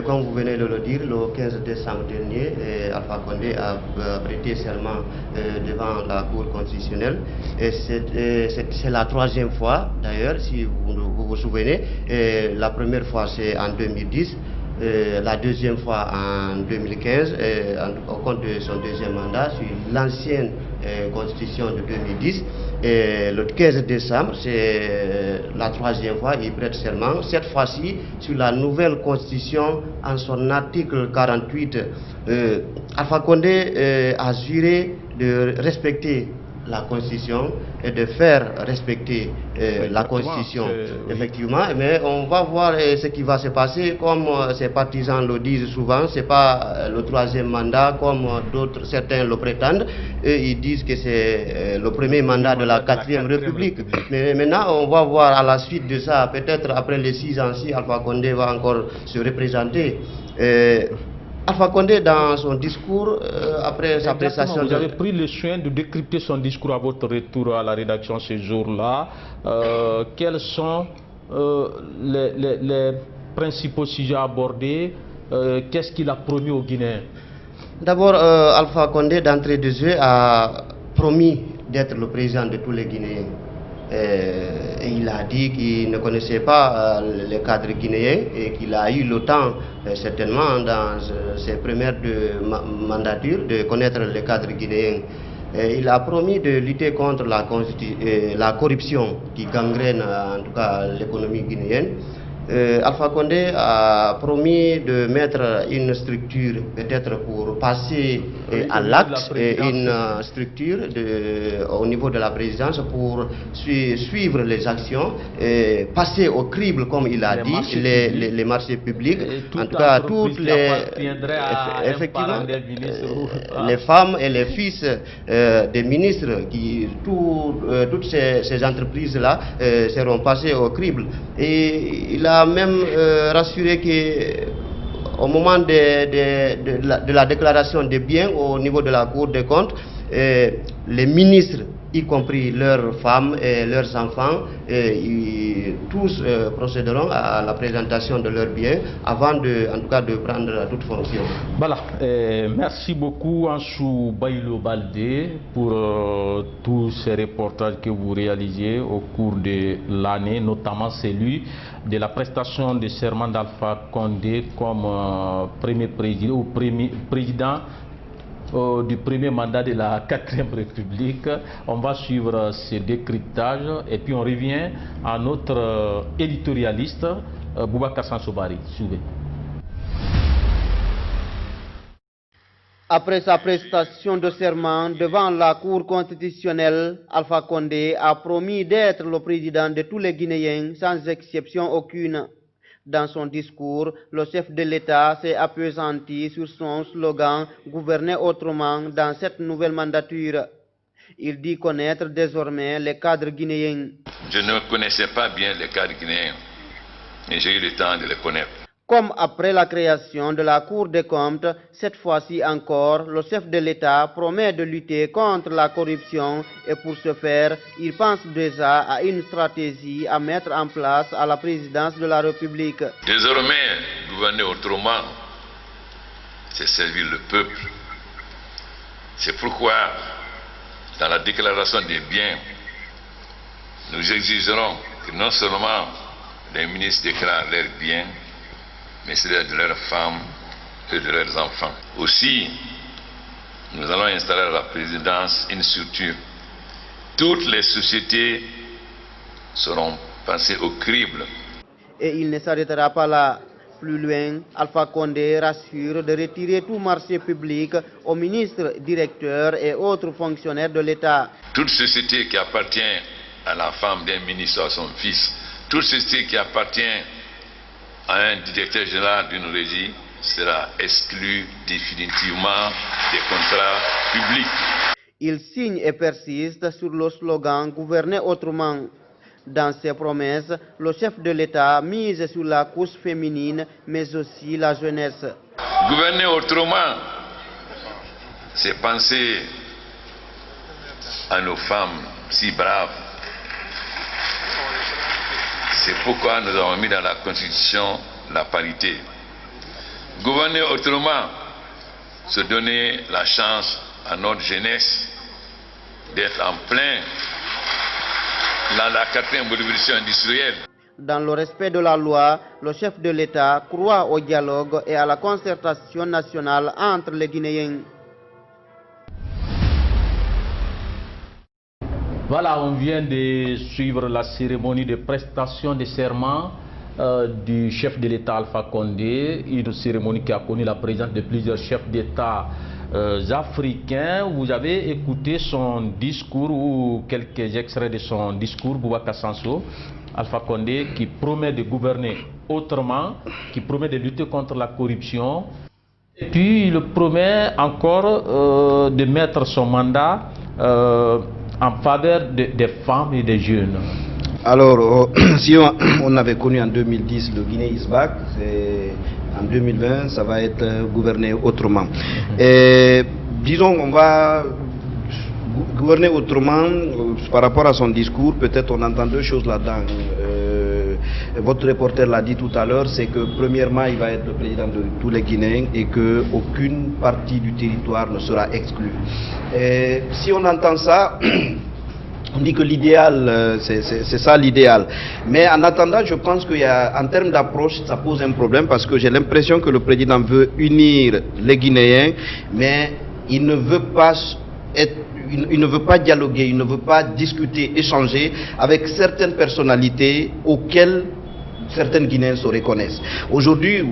Comme vous venez de le dire, le 15 décembre dernier, Alpha Condé a prêté serment devant la Cour constitutionnelle. Et c'est la 3e fois d'ailleurs, si vous vous souvenez. La première fois c'est en 2010. la deuxième fois en 2015, au compte de son deuxième mandat, sur l'ancienne constitution de 2010. Et le 15 décembre, c'est la troisième fois, il prête serment. Cette fois-ci, sur la nouvelle constitution, en son article 48, Alpha Condé a juré de respecter la Constitution et de faire respecter la Constitution, effectivement. Mais on va voir ce qui va se passer. Comme ses partisans le disent souvent, c'est pas le troisième mandat comme certains le prétendent. Et ils disent que c'est le premier mandat de la 4e République. Mais maintenant, on va voir à la suite de ça, peut-être après les 6 ans, si Alpha Condé va encore se représenter. Alpha Condé, dans son discours, après sa prestation... Vous avez pris le soin de décrypter son discours à votre retour à la rédaction ce jour-là. Quels sont les principaux sujets abordés? Qu'est-ce qu'il a promis aux Guinéens? D'abord, Alpha Condé, d'entrée de jeu, a promis d'être le président de tous les Guinéens. Et il a dit qu'il ne connaissait pas les cadres guinéens et qu'il a eu le temps, certainement, dans ses premières mandatures, de connaître les cadres guinéens. Et il a promis de lutter contre la corruption qui gangrène en tout cas l'économie guinéenne. Alpha Condé a promis de mettre une structure, peut-être pour passer à l'acte, une structure au niveau de la présidence pour suivre les actions, passer au crible, comme il a dit, les marchés publics, en tout cas toutes effectivement, les femmes et les fils des ministres, toutes ces entreprises-là seront passées au crible. Et il a même rassuré qu'au moment de la déclaration des biens au niveau de la Cour des comptes, les ministres, y compris leurs femmes et leurs enfants, tous procéderont à la présentation de leurs biens avant en tout cas de prendre toute fonction. Voilà, merci beaucoup Ansou Bailo Baldé pour tous ces reportages que vous réalisez au cours de l'année, notamment celui de la prestation de serment d'Alpha Condé comme premier président ou président du premier mandat de la 4e République. On va suivre ce décryptage et puis on revient à notre éditorialiste Boubacar Sansobari. Suivez. Après sa prestation de serment devant la Cour constitutionnelle, Alpha Condé a promis d'être le président de tous les Guinéens sans exception aucune. Dans son discours, le chef de l'État s'est appesanti sur son slogan « Gouverner autrement » dans cette nouvelle mandature. Il dit connaître désormais les cadres guinéens. Je ne connaissais pas bien les cadres guinéens, mais j'ai eu le temps de les connaître. Comme après la création de la Cour des comptes, cette fois-ci encore, le chef de l'État promet de lutter contre la corruption et pour ce faire, il pense déjà à une stratégie à mettre en place à la présidence de la République. Désormais, gouverner autrement, c'est servir le peuple. C'est pourquoi, dans la déclaration des biens, nous exigerons que non seulement les ministres déclarent leurs biens, mais c'est de leurs femmes et de leurs enfants. Aussi, nous allons installer à la présidence une structure. Toutes les sociétés seront passées au crible. Et il ne s'arrêtera pas là. Plus loin, Alpha Condé rassure de retirer tout marché public aux ministres, directeurs et autres fonctionnaires de l'État. Toute société qui appartient à la femme d'un ministre ou à son fils, toute société qui appartient à un directeur général d'une régie sera exclu définitivement des contrats publics. Il signe et persiste sur le slogan « Gouverner autrement ». Dans ses promesses, le chef de l'État mise sur la couche féminine, mais aussi la jeunesse. Gouverner autrement, c'est penser à nos femmes si braves. C'est pourquoi nous avons mis dans la Constitution la parité. Gouverner autrement, se donner la chance à notre jeunesse d'être en plein dans la 4e révolution industrielle. Dans le respect de la loi, le chef de l'État croit au dialogue et à la concertation nationale entre les Guinéens. Voilà, on vient de suivre la cérémonie de prestation de serment du chef de l'État Alpha Condé, une cérémonie qui a connu la présence de plusieurs chefs d'État africains. Vous avez écouté son discours ou quelques extraits de son discours, Boubacar Sanso, Alpha Condé, qui promet de gouverner autrement, qui promet de lutter contre la corruption. Et puis il promet encore de mettre son mandat en faveur des femmes et des jeunes. Alors, si on avait connu en 2010 le Guinée is back, en 2020, ça va être gouverné autrement. Et, disons, on va gouverner autrement par rapport à son discours. Peut-être on entend deux choses là-dedans. Votre reporter l'a dit tout à l'heure, c'est que premièrement, il va être le président de tous les Guinéens et qu'aucune partie du territoire ne sera exclue. Et si on entend ça, on dit que l'idéal, c'est ça l'idéal. Mais en attendant, je pense qu'en termes d'approche, ça pose un problème parce que j'ai l'impression que le président veut unir les Guinéens, mais il ne veut pas il ne veut pas dialoguer, il ne veut pas discuter, échanger avec certaines personnalités auxquelles certains Guinéens se reconnaissent. Aujourd'hui,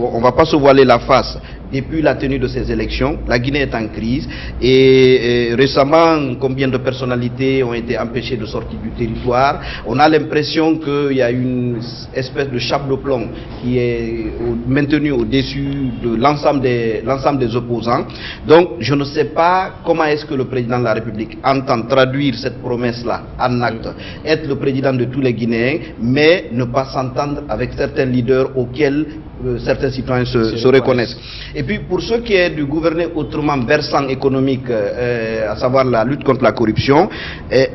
on ne va pas se voiler la face. Depuis la tenue de ces élections, la Guinée est en crise et récemment, combien de personnalités ont été empêchées de sortir du territoire. On a l'impression qu'il y a une espèce de chape de plomb qui est maintenue au-dessus de l'ensemble des opposants. Donc, je ne sais pas comment est-ce que le président de la République entend traduire cette promesse-là en acte. Être le président de tous les Guinéens, mais ne pas s'entendre avec certains leaders auxquels certains citoyens se reconnaissent. Et puis pour ce qui est du gouverner autrement versant économique, à savoir la lutte contre la corruption,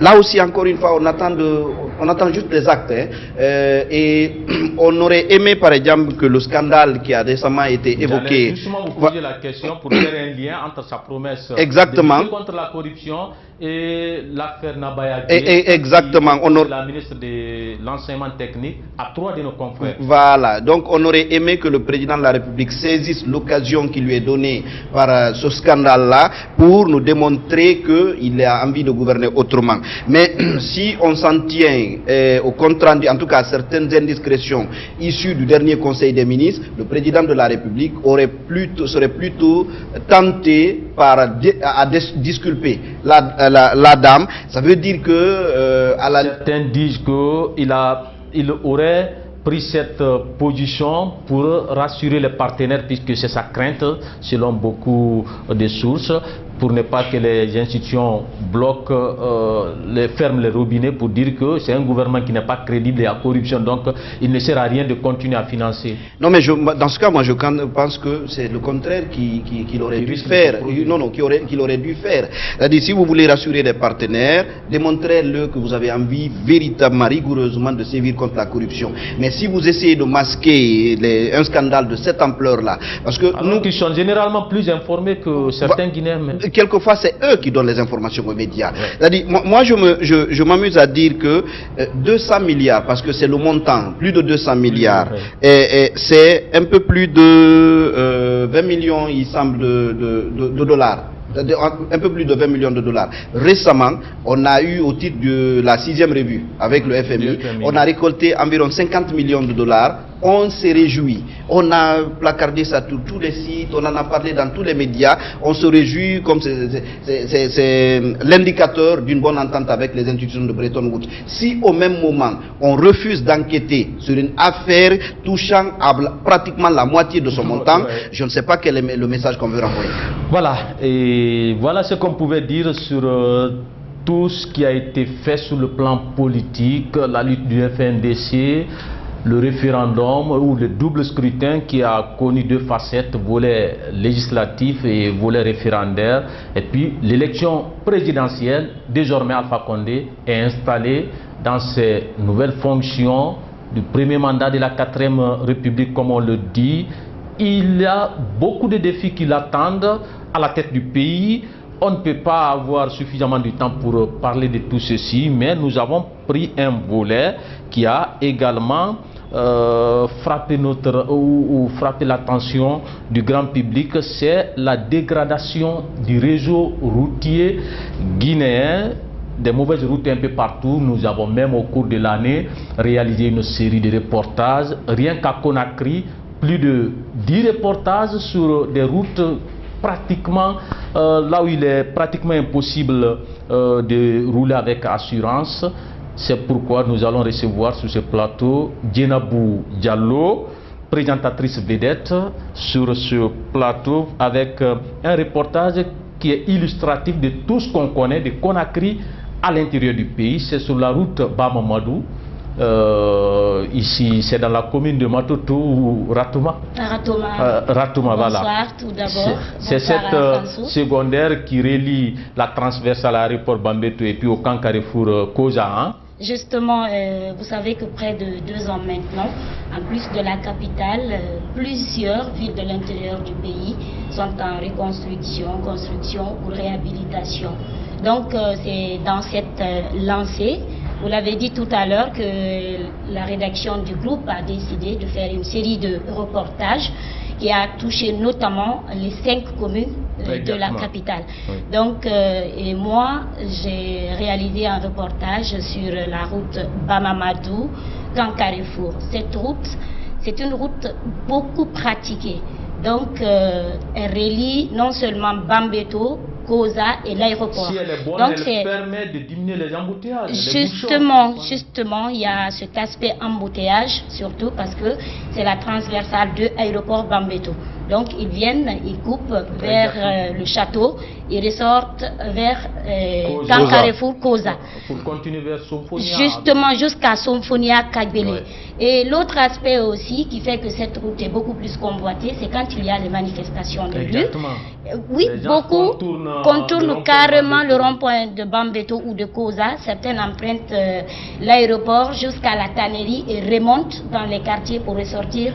là aussi encore une fois on attend juste les actes. Et on aurait aimé par exemple que le scandale qui a récemment été évoqué... Justement vous posez la question pour faire un lien entre sa promesse de lutte contre la corruption et l'affaire Nabaya. Exactement. La ministre de l'enseignement technique à 3 de nos confrères. Voilà, donc on aurait aimé que le président de la République saisisse l'occasion qui lui est donnée par ce scandale-là pour nous démontrer qu'il a envie de gouverner autrement. Mais si on s'en tient au compte rendu, en tout cas à certaines indiscrétions issues du dernier Conseil des ministres, le président de la République serait plutôt tenté à disculper la dame. Ça veut dire que... Certains disent qu'il aurait pris cette position pour rassurer les partenaires, puisque c'est sa crainte, selon beaucoup de sources, pour ne pas que les institutions ferment les robinets, pour dire que c'est un gouvernement qui n'est pas crédible et à corruption, donc il ne sert à rien de continuer à financer. Non, mais dans ce cas, moi je pense que c'est le contraire qu'il aurait dû faire. Qu'il aurait dû faire. C'est-à-dire, si vous voulez rassurer les partenaires, démontrez-le que vous avez envie véritablement, rigoureusement de sévir contre la corruption. Mais si vous essayez de masquer un scandale de cette ampleur-là, parce que nous qui sommes généralement plus informés que certains Guinéens. Quelquefois, c'est eux qui donnent les informations aux médias. C'est-à-dire, moi, je m'amuse à dire que 200 milliards, parce que c'est le montant, plus de 200 milliards, et c'est un peu plus de 20 millions, il semble, de dollars. Un peu plus de 20 millions de dollars. Récemment, on a eu au titre de la 6e revue avec le FMI, on a récolté environ 50 millions de dollars. On s'est réjoui. On a placardé ça sur tous les sites, on en a parlé dans tous les médias. On se réjouit comme c'est l'indicateur d'une bonne entente avec les institutions de Bretton Woods. Si au même moment, on refuse d'enquêter sur une affaire touchant à pratiquement la moitié de son montant, je ne sais pas quel est le message qu'on veut renvoyer. Voilà, et voilà ce qu'on pouvait dire sur tout ce qui a été fait sur le plan politique, la lutte du FNDC, le référendum ou le double scrutin qui a connu deux facettes, volet législatif et volet référendaire. Et puis l'élection présidentielle, désormais Alpha Condé est installé dans ses nouvelles fonctions du premier mandat de la 4e République, comme on le dit. Il y a beaucoup de défis qui l'attendent à la tête du pays. on ne peut pas avoir suffisamment de temps pour parler de tout ceci, mais nous avons pris un volet qui a également frappé l'attention du grand public, c'est la dégradation du réseau routier guinéen, des mauvaises routes un peu partout. Nous avons même au cours de l'année réalisé une série de reportages, rien qu'à Conakry, plus de 10 reportages sur des routes pratiquement là où il est pratiquement impossible de rouler avec assurance. C'est pourquoi nous allons recevoir sur ce plateau Djenabou Diallo, présentatrice vedette sur ce plateau, avec un reportage qui est illustratif de tout ce qu'on connaît de Conakry à l'intérieur du pays. C'est sur la route Bamamadou. Ici, c'est dans la commune de Matoto ou Ratouma. Ratouma, voilà. Bonsoir tout d'abord. C'est cette secondaire qui relie la transversale à l'aéroport Bambeto et puis au camp Carrefour Koza. Hein? Justement, vous savez que près de 2 ans maintenant, en plus de la capitale, plusieurs villes de l'intérieur du pays sont en reconstruction, construction ou réhabilitation. Donc, c'est dans cette lancée. Vous l'avez dit tout à l'heure que la rédaction du groupe a décidé de faire une série de reportages qui a touché notamment les 5 communes de la capitale. Oui. Donc, et moi, j'ai réalisé un reportage sur la route Bamamadou, Camp Carrefour. Cette route, c'est une route beaucoup pratiquée. Donc, elle relie non seulement Bambeto, Koza et l'aéroport. Si elle est bonne, donc, elle permet de diminuer les embouteillages. Justement, il y a cet aspect embouteillage, surtout parce que c'est la transversale de l'aéroport Bambeto. Donc, ils viennent, ils coupent vers le château, ils ressortent vers Camp Carrefour Koza. Pour continuer vers Somphonia. Justement, jusqu'à Somphonia Kagbele. Ouais. Et l'autre aspect aussi qui fait que cette route est beaucoup plus convoitée, c'est quand il y a les manifestations de rue. Oui, beaucoup contournent carrément le rond-point de Bambeto ou de Koza. Certaines empruntent l'aéroport jusqu'à la tannerie et remontent dans les quartiers pour ressortir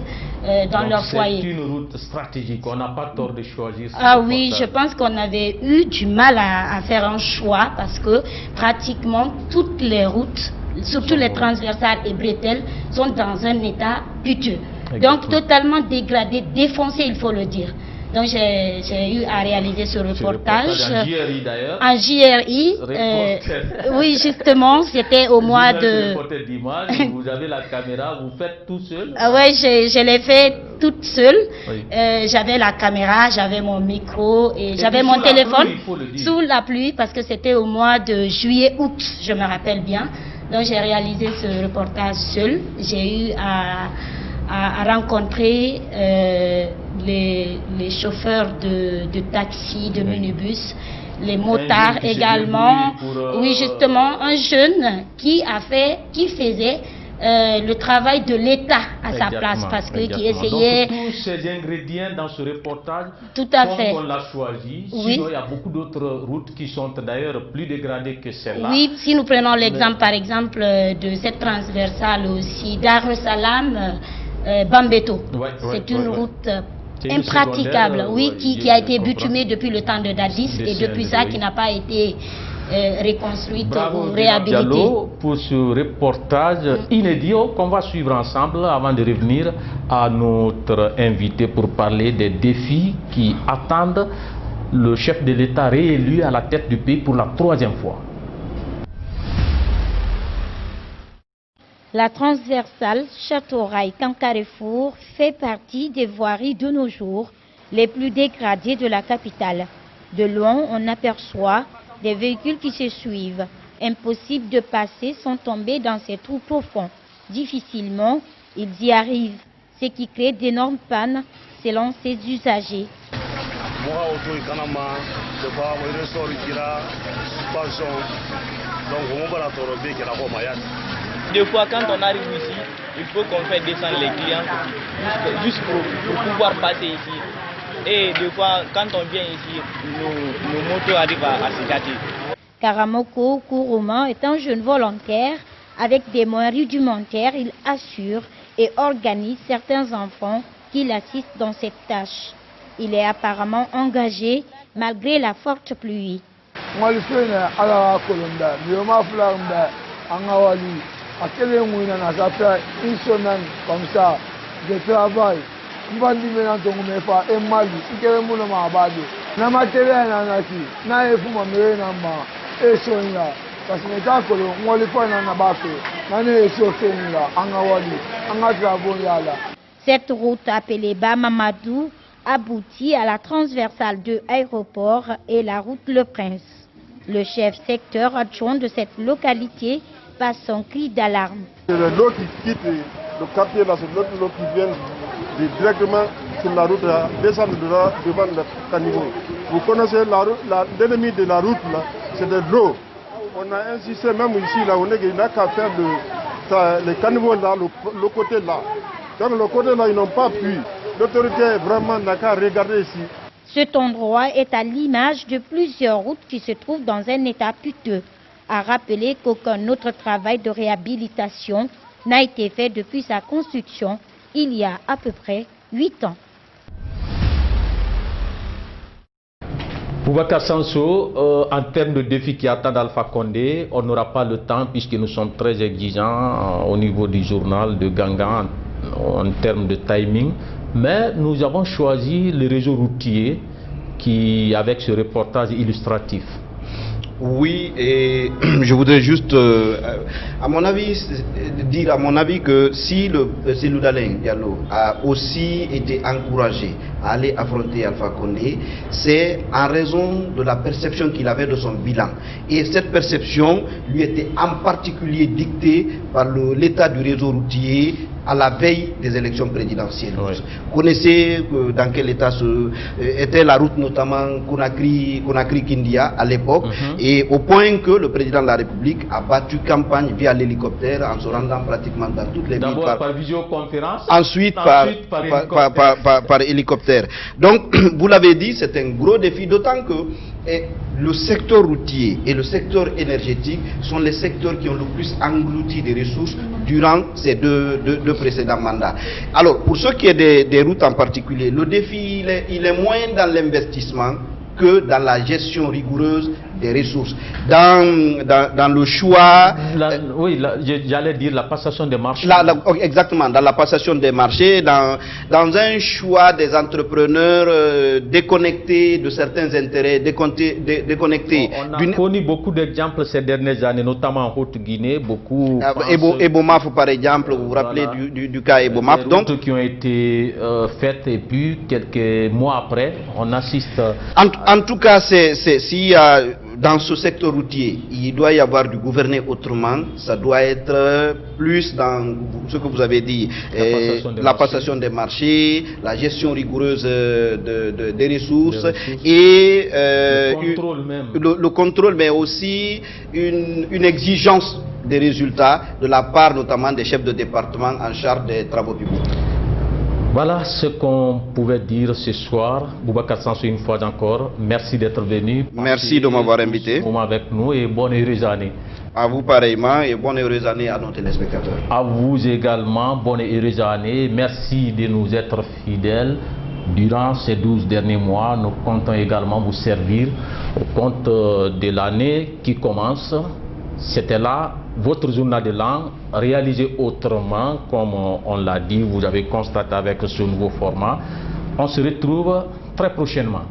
dans leur foyer. C'est une route stratégique, on n'a pas tort de choisir. Ah oui, je pense qu'on avait eu du mal à faire un choix parce que pratiquement toutes les routes, surtout les transversales et bretelles, sont dans un état piteux. Donc totalement dégradé, défoncé, il faut le dire. Donc j'ai eu à réaliser ce reportage en JRI d'ailleurs. En JRI, oui justement, c'était au mois de... Vous avez la caméra, vous faites tout seul? Oui, je l'ai fait toute seule. Oui. J'avais la caméra, j'avais mon micro et j'avais mon téléphone sous la pluie parce que c'était au mois de juillet-août, je me rappelle bien. Donc j'ai réalisé ce reportage seul. J'ai eu à rencontrer les chauffeurs de taxi, de minibus, les motards également. Oui, justement, un jeune qui faisait le travail de l'État à sa place parce que qui essayait. Donc, tous ces ingrédients dans ce reportage, tout à fait. On l'a choisi. Oui. Sinon, il y a beaucoup d'autres routes qui sont d'ailleurs plus dégradées que celle-là. Oui, si nous prenons l'exemple, par exemple, de cette transversale aussi, Dar es Salaam, Bambeto. C'est une route impraticable, qui a été bitumée depuis le temps de Dadis et depuis ça qui n'a pas été reconstruite ou réhabilitée. Diallo pour ce reportage inédit qu'on va suivre ensemble avant de revenir à notre invité pour parler des défis qui attendent le chef de l'État réélu à la tête du pays pour la 3e fois. La transversale Château-Rail-Camp Carrefour fait partie des voiries de nos jours les plus dégradées de la capitale. De loin, on aperçoit des véhicules qui se suivent. Impossible de passer sans tomber dans ces trous profonds. Difficilement, ils y arrivent, ce qui crée d'énormes pannes selon ces usagers. Des fois, quand on arrive ici, il faut qu'on fasse descendre les clients juste pour pouvoir passer ici. Et des fois, quand on vient ici, nos motos arrivent à se gâter. Karamoko Kourouma est un jeune volontaire. Avec des moyens rudimentaires, il assure et organise certains enfants qui l'assistent dans cette tâche. Il est apparemment engagé malgré la forte pluie. Cette route appelée Bamamadou aboutit à la transversale de l'aéroport et la route Le Prince. Le chef secteur adjoint de cette localité passe son cri d'alarme. C'est l'eau qui quitte le quartier, là, c'est l'eau qui vient directement sur la route, descendre devant le caniveau. Vous connaissez l'ennemi de la route, là, c'est de l'eau. On a insisté même ici, là, on n'a qu'à faire le caniveau là, le côté là. Donc le côté là, ils n'ont pas pu. L'autorité vraiment n'a qu'à regarder ici. Cet endroit est à l'image de plusieurs routes qui se trouvent dans un état piteux. À rappeler qu'aucun autre travail de réhabilitation n'a été fait depuis sa construction il y a à peu près 8 ans. Boubacar Sanso, en termes de défis qui attendent Alpha Condé, on n'aura pas le temps puisque nous sommes très exigeants au niveau du journal de Gangan en termes de timing. Mais nous avons choisi le réseau routier avec ce reportage illustratif. Oui, et je voudrais juste, à mon avis, dire que si Cellou Dalein Diallo a aussi été encouragé à aller affronter Alpha Condé, c'est en raison de la perception qu'il avait de son bilan. Et cette perception lui était en particulier dictée par l'état du réseau routier à la veille des élections présidentielles. Oui. Vous connaissez dans quel état était la route, notamment Conakry-Kindia à l'époque, et au point que le président de la République a battu campagne via l'hélicoptère en se rendant pratiquement dans toutes les villes. D'abord par visioconférence, ensuite par hélicoptère. Donc, vous l'avez dit, c'est un gros défi, d'autant que le secteur routier et le secteur énergétique sont les secteurs qui ont le plus englouti des ressources durant ces deux précédents mandats. Alors, pour ce qui est des routes en particulier, le défi, il est moins dans l'investissement que dans la gestion rigoureuse des ressources, dans le choix... j'allais dire la passation des marchés. Exactement, dans la passation des marchés, dans un choix des entrepreneurs déconnectés de certains intérêts, déconnectés. On a connu beaucoup d'exemples ces dernières années, notamment en Haute-Guinée, beaucoup... Ebomaf, par exemple, vous vous rappelez du cas Ebomaf. Donc, qui ont été faites et puis quelques mois après, on assiste... En tout cas, s'il y a... Dans ce secteur routier, il doit y avoir du gouverner autrement. Ça doit être plus dans ce que vous avez dit, la passation des marchés, la gestion rigoureuse des ressources et le contrôle, mais aussi une exigence des résultats de la part notamment des chefs de département en charge des travaux publics. Voilà ce qu'on pouvait dire ce soir. Boubacar Sanso, une fois encore, merci d'être venu. Merci de m'avoir invité. Avec nous et bonne heureuse année. À vous pareillement et bonne heureuse année à nos téléspectateurs. À vous également, bonne heureuse année. Merci de nous être fidèles. Durant ces 12 derniers mois, nous comptons également vous servir au compte de l'année qui commence. C'était là votre journal de langue réalisé autrement, comme on l'a dit, vous avez constaté avec ce nouveau format. On se retrouve très prochainement.